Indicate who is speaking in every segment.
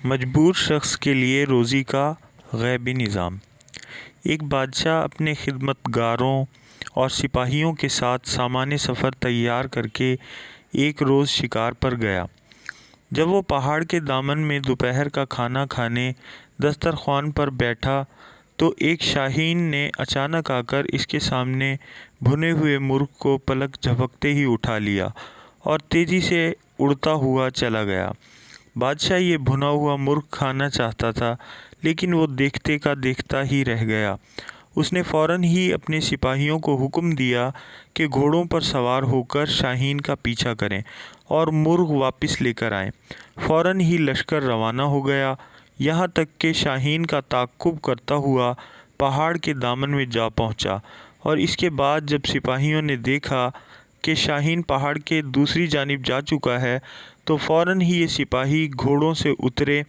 Speaker 1: مجبور شخص کے لیے روزی کا غیبی نظام۔ ایک بادشاہ اپنے خدمتگاروں اور سپاہیوں کے ساتھ سامان سفر تیار کر کے ایک روز شکار پر گیا۔ جب وہ پہاڑ کے دامن میں دوپہر کا کھانا کھانے دسترخوان پر بیٹھا تو ایک شاہین نے اچانک آ کر اس کے سامنے بھنے ہوئے مرغ کو پلک جھپکتے ہی اٹھا لیا اور تیزی سے اڑتا ہوا چلا گیا۔ بادشاہ یہ بھنا ہوا مرغ کھانا چاہتا تھا، لیکن وہ دیکھتے کا دیکھتا ہی رہ گیا۔ اس نے فوراً ہی اپنے سپاہیوں کو حکم دیا کہ گھوڑوں پر سوار ہو کر شاہین کا پیچھا کریں اور مرغ واپس لے کر آئیں۔ فوراً ہی لشکر روانہ ہو گیا، یہاں تک کہ شاہین کا تعاقب کرتا ہوا پہاڑ کے دامن میں جا پہنچا، اور اس کے بعد جب سپاہیوں نے دیکھا کہ شاہین پہاڑ کے دوسری جانب جا چکا ہے تو فوراً ہی یہ سپاہی گھوڑوں سے اترے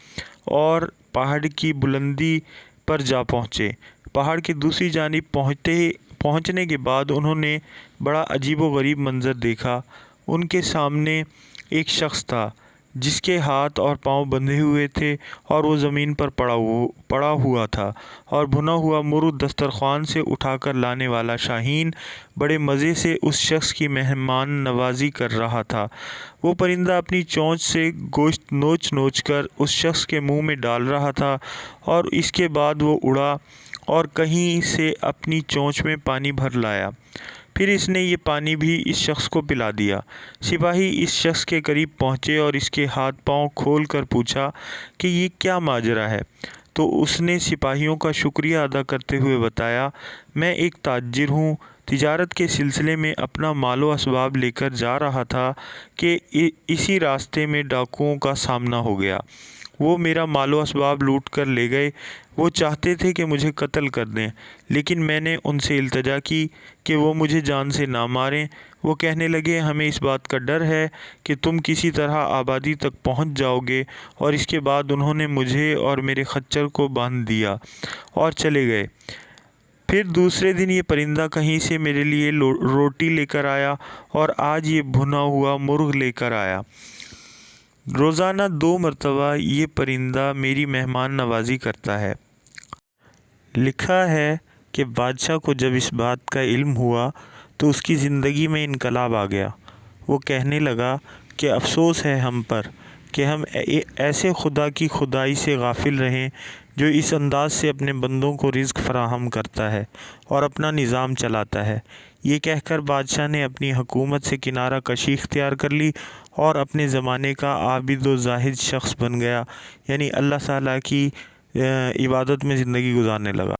Speaker 1: اور پہاڑ کی بلندی پر جا پہنچے۔ پہاڑ کی دوسری جانب پہنچنے کے بعد انہوں نے بڑا عجیب و غریب منظر دیکھا۔ ان کے سامنے ایک شخص تھا جس کے ہاتھ اور پاؤں بندھے ہوئے تھے اور وہ زمین پر پڑا ہوا تھا، اور بھنا ہوا مرغ دسترخوان سے اٹھا کر لانے والا شاہین بڑے مزے سے اس شخص کی مہمان نوازی کر رہا تھا۔ وہ پرندہ اپنی چونچ سے گوشت نوچ نوچ کر اس شخص کے منہ میں ڈال رہا تھا، اور اس کے بعد وہ اڑا اور کہیں سے اپنی چونچ میں پانی بھر لایا۔ پھر اس نے یہ پانی بھی اس شخص کو پلا دیا۔ سپاہی اس شخص کے قریب پہنچے اور اس کے ہاتھ پاؤں کھول کر پوچھا کہ یہ کیا ماجرا ہے؟ تو اس نے سپاہیوں کا شکریہ ادا کرتے ہوئے بتایا، میں ایک تاجر ہوں، تجارت کے سلسلے میں اپنا مال و اسباب لے کر جا رہا تھا کہ اسی راستے میں ڈاکوؤں کا سامنا ہو گیا۔ وہ میرا مال و اسباب لوٹ کر لے گئے۔ وہ چاہتے تھے کہ مجھے قتل کر دیں، لیکن میں نے ان سے التجا کی کہ وہ مجھے جان سے نہ ماریں۔ وہ کہنے لگے، ہمیں اس بات کا ڈر ہے کہ تم کسی طرح آبادی تک پہنچ جاؤ گے، اور اس کے بعد انہوں نے مجھے اور میرے خچر کو باندھ دیا اور چلے گئے۔ پھر دوسرے دن یہ پرندہ کہیں سے میرے لیے روٹی لے کر آیا، اور آج یہ بھنا ہوا مرغ لے کر آیا۔ روزانہ 2 مرتبہ یہ پرندہ میری مہمان نوازی کرتا ہے۔ لکھا ہے کہ بادشاہ کو جب اس بات کا علم ہوا تو اس کی زندگی میں انقلاب آ گیا۔ وہ کہنے لگا کہ افسوس ہے ہم پر کہ ہم ایسے خدا کی خدائی سے غافل رہیں جو اس انداز سے اپنے بندوں کو رزق فراہم کرتا ہے اور اپنا نظام چلاتا ہے۔ یہ کہہ کر بادشاہ نے اپنی حکومت سے کنارہ کشی اختیار کر لی اور اپنے زمانے کا عابد و زاہد شخص بن گیا، یعنی اللہ تعالیٰ کی عبادت میں زندگی گزارنے لگا۔